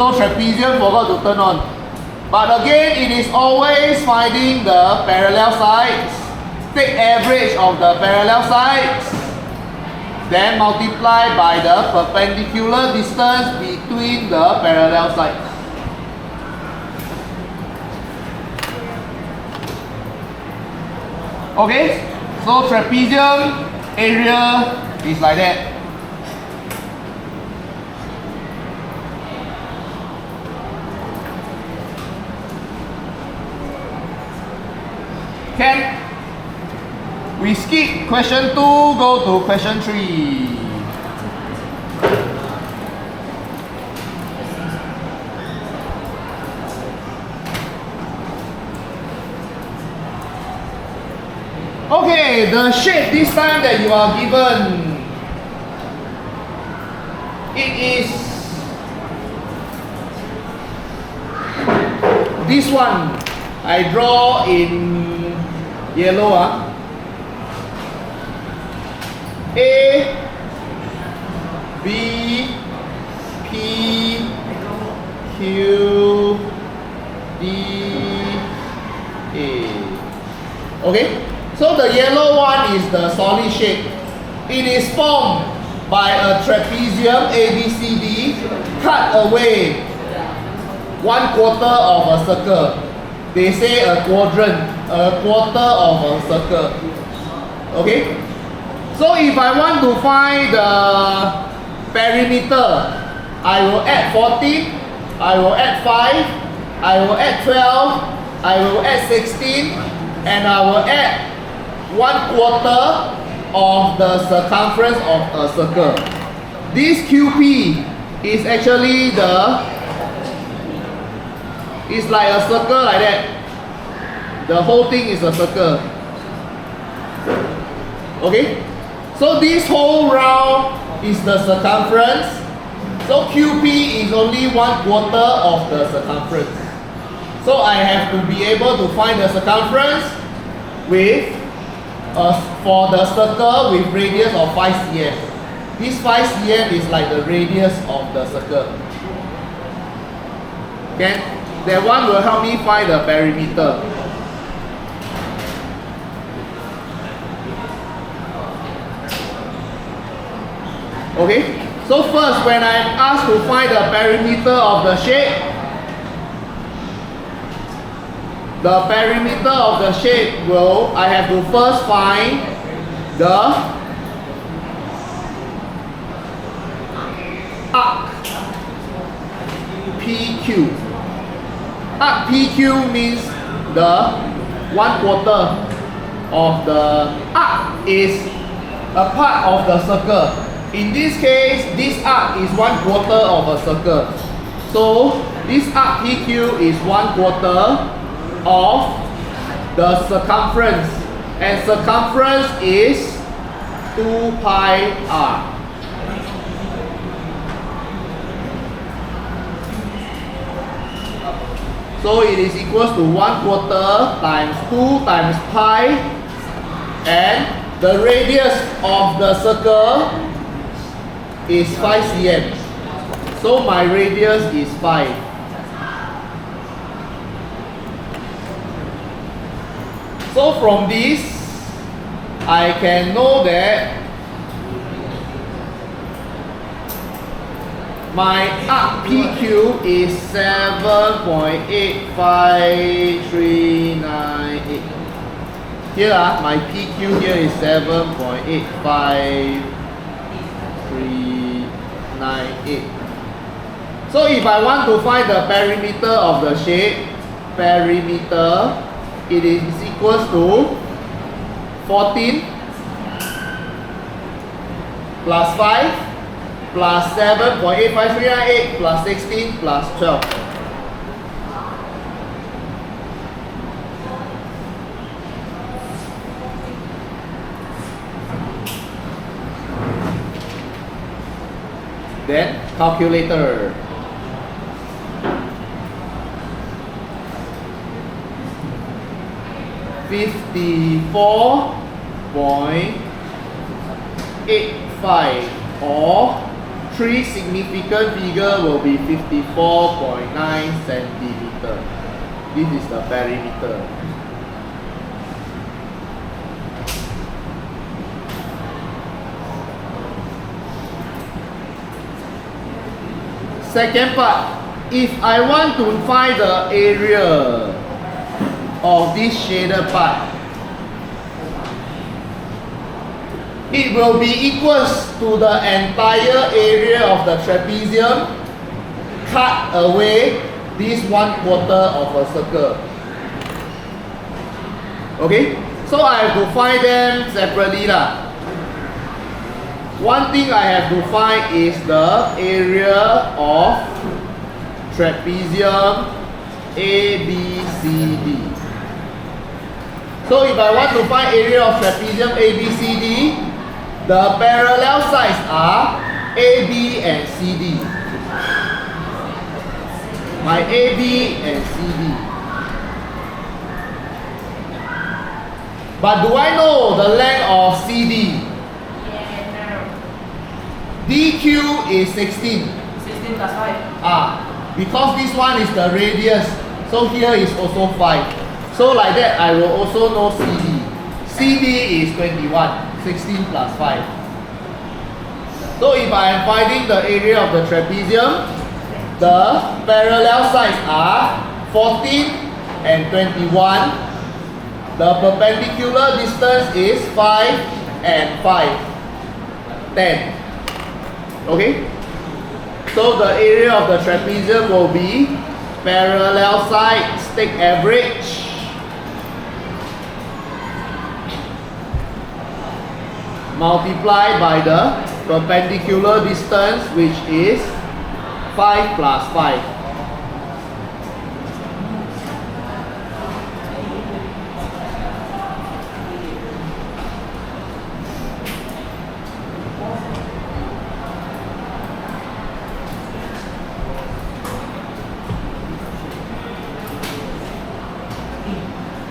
So trapezium forgot to turn on. But again, it is always finding the parallel sides. Take average of the parallel sides. Then multiply by the perpendicular distance between the parallel sides. Okay, so trapezium area is like that. Can we skip question 2, go to question 3. Okay, the shape this time that you are given, it is this one. I draw in yellow. A, B, P, Q, D, A. Okay, so the yellow one is the solid shape. It is formed by a trapezium ABCD cut away 1/4 of a circle. They say a quadrant, a quarter of a circle. Okay? So if I want to find the perimeter, I will add 14, I will add 5, I will add 12, I will add 16, and I will add 1/4 of the circumference of a circle. This QP is actually it's like a circle like that. The whole thing is a circle. Okay? So this whole round is the circumference. So QP is only 1/4 of the circumference. So I have to be able to find the circumference with for the circle with radius of 5 cm. This 5 cm is like the radius of the circle. Okay? That one will help me find the perimeter. Okay, so first when I'm asked to find the perimeter of the shape, I have to first find the arc PQ. Arc PQ means the 1/4 of the arc is a part of the circle. In this case, this arc is 1/4 of a circle. So this arc PQ is 1/4 of the circumference, and circumference is 2 pi r. So it is equals to 1/4 times 2 times pi, and the radius of the circle is 5 cm. So my radius is 5. So from this, I can know that my arc PQ is 7.85398. Here my PQ here is 7.85398. So if I want to find the perimeter of the shape, it is equals to 14 plus 5 plus 7.85398 plus 16 plus 12. Then calculator. $54.85 or three significant figure will be 54.9 centimeter. This is the perimeter. Second part, if I want to find the area of this shaded part, it will be equals to the entire area of the trapezium cut away this 1/4 of a circle. Okay, so I have to find them separately lah. One thing I have to find is the area of trapezium ABCD. So if I want to find area of trapezium ABCD, the parallel sides are AB and CD. My AB and CD. But do I know the length of CD? DQ is 16. 16 plus 5. Because this one is the radius, so here is also 5. So like that, I will also know CD. CD is 21. 16 plus 5. So if I am finding the area of the trapezium, the parallel sides are 14 and 21. The perpendicular distance is 5 and 5. 10. Okay? So the area of the trapezium will be parallel sides, take average. Multiply by the perpendicular distance, which is 5 plus 5.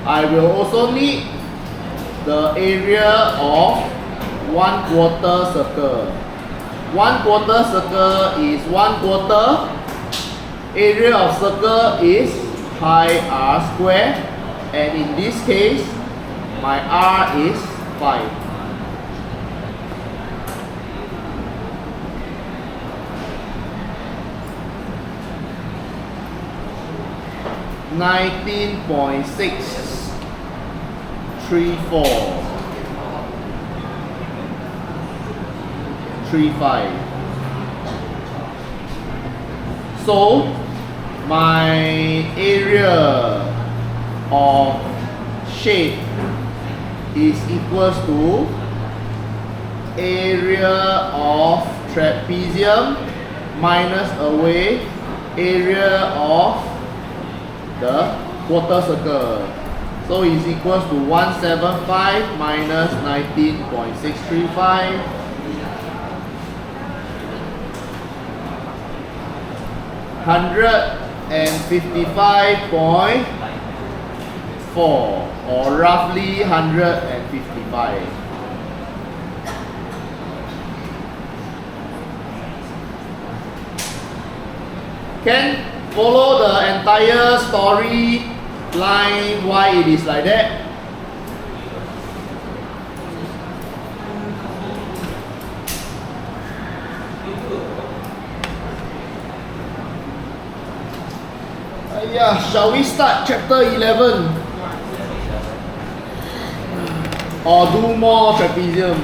I will also need the area of 1/4 circle. 1/4 circle is 1/4. Area of circle is pi r square, and in this case, my r is 5. $19.63435. So my area of shape is equals to area of trapezium minus away area of the quarter circle. So is equals to 175 minus 19.635. 155.4, or roughly 155. Can follow the entire story line why it is like that? Yeah, shall we start chapter 11? Or do more trapezium?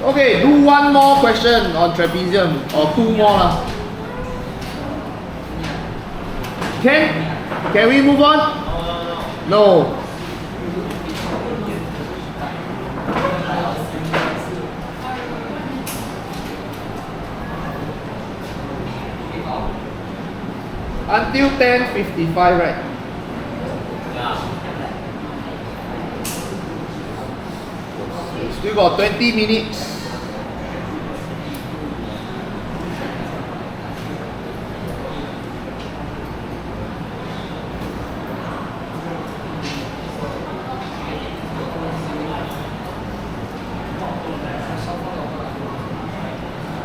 Okay, do one more question on trapezium, or two more lah. Can we move on? No. Until 10:55, right? Still got 20 minutes.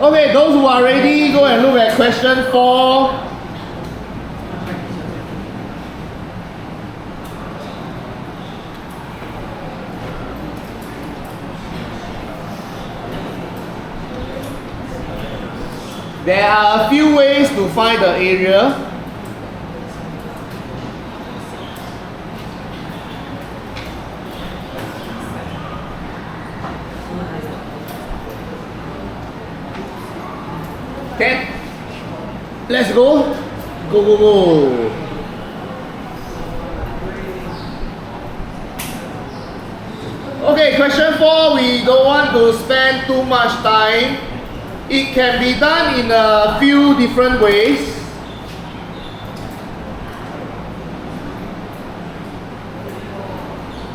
Okay, those who are ready, go and look at question 4. There are a few ways to find the area. Okay, let's go. Go, go, go. Okay, question 4, we don't want to spend too much time. It can be done in a few different ways.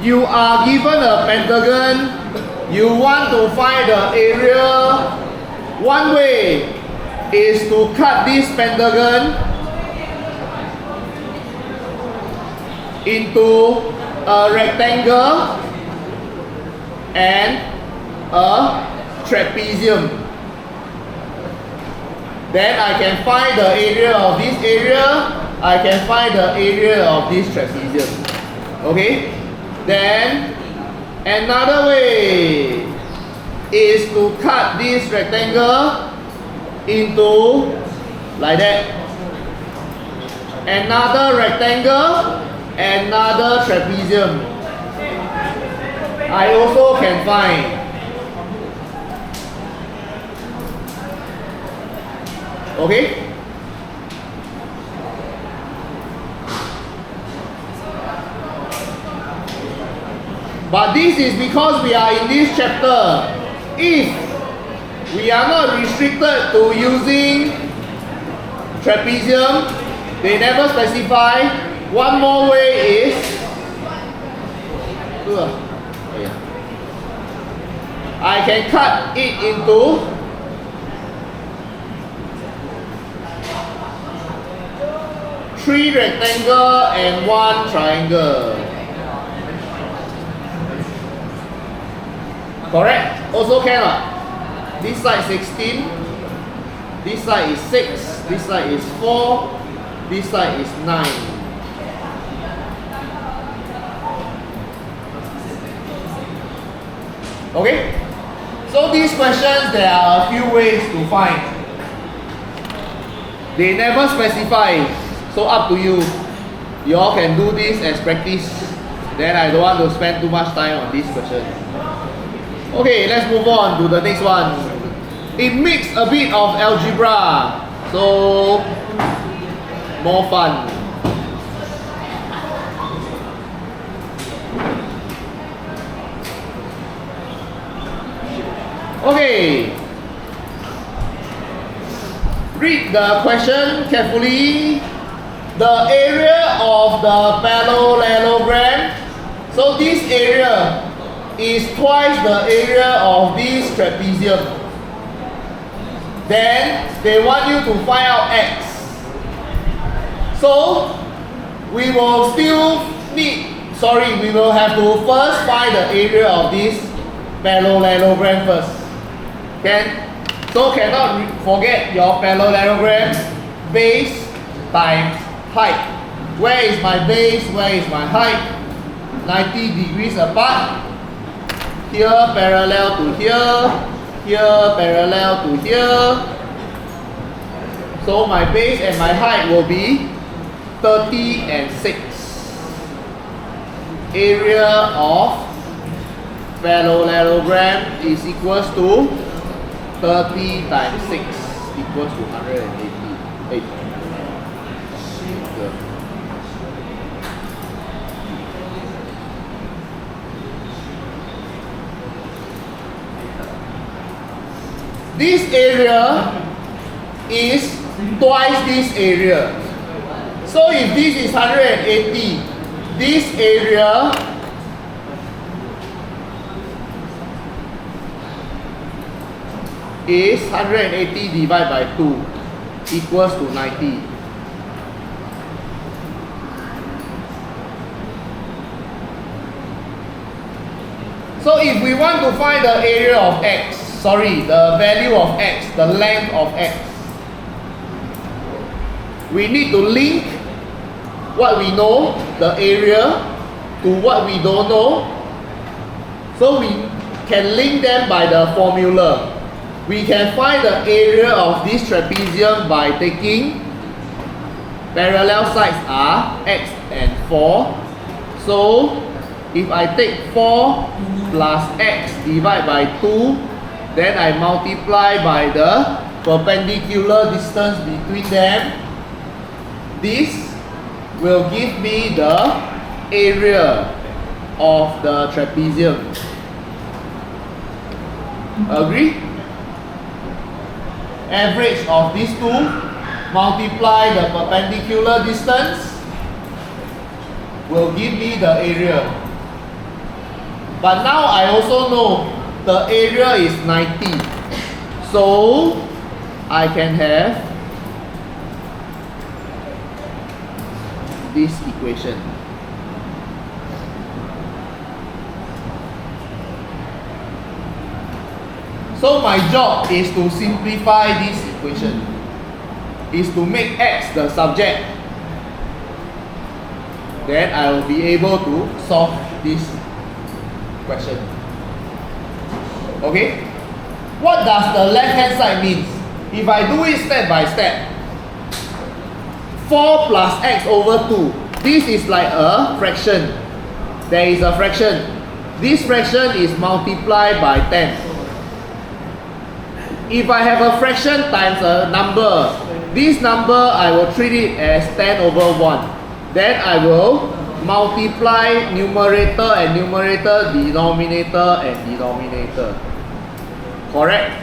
You are given a pentagon. You want to find the area. One way is to cut this pentagon into a rectangle and a trapezium. Then I can find the area of this area. I can find the area of this trapezium. Okay? Then another way is to cut this rectangle into like that. Another rectangle, another trapezium. I also can find. Okay? But this is because we are in this chapter. If we are not restricted to using trapezium, they never specify. One more way is I can cut it into three rectangle and one triangle. Correct? Also cannot. This side 16, this side is 6, this side is 4, this side is 9. Okay? So these questions, there are a few ways to find. They never specify, so up to you. You all can do this as practice. Then I don't want to spend too much time on this question. Okay, let's move on to the next one. It makes a bit of algebra, so more fun. Okay, read the question carefully. The area of the parallelogram, so this area is twice the area of this trapezium. Then they want you to find out x. So we will still we will have to first find the area of this parallelogram first. Okay? So cannot forget your parallelogram, base times height. Where is my base? Where is my height? 90 degrees apart. Here parallel to here, here parallel to here. So my base and my height will be 30 and 6. Area of parallelogram is equals to 30 times 6 equals to 188. This area is twice this area. So if this is 180, this area is 180 divided by 2 equals to 90. So if we want to find the area of x, the value of x, the length of x, we need to link what we know, the area, to what we don't know. So we can link them by the formula. We can find the area of this trapezium by taking parallel sides are x and 4. So if I take 4 plus x divided by 2, then I multiply by the perpendicular distance between them. This will give me the area of the trapezium. Agree? Average of these two, multiply the perpendicular distance, will give me the area. But now I also know the area is 90. So I can have this equation. So my job is to simplify this equation, is to make x the subject. Then I will be able to solve this question. Okay? What does the left hand side mean? If I do it step by step, 4 plus x over 2, this is like a fraction. There is a fraction. This fraction is multiplied by 10. If I have a fraction times a number, this number I will treat it as 10 over 1. Then I will multiply numerator and numerator, denominator and denominator. Correct?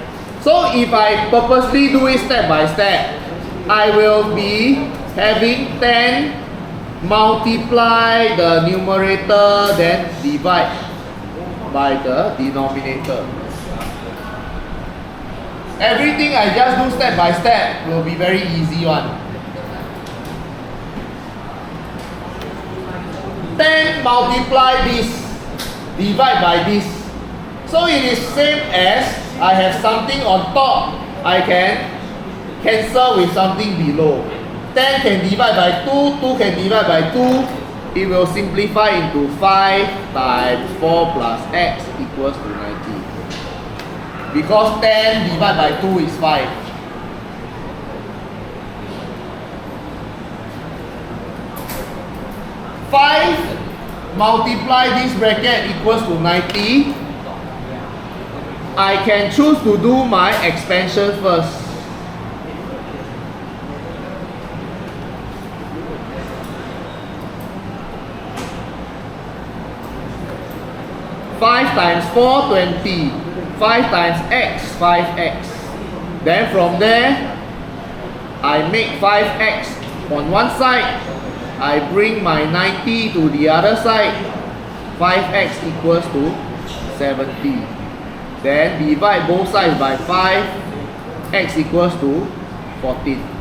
So if I purposely do it step by step, I will be having 10 multiply the numerator, then divide by the denominator. Everything I just do step by step will be very easy one. 10 multiply this, divide by this. So it is same as I have something on top, I can cancel with something below. 10 can divide by 2, 2 can divide by 2. It will simplify into 5 times 4 plus x equals to 90. Because 10 divided by 2 is 5. 5 multiply this bracket equals to 90. I can choose to do my expansion first. Five times 4, 20. 5 times x, 5x. Then from there, I make 5x on one side. I bring my 90 to the other side. 5x equals to 70. Then divide both sides by 5. X equals to 14.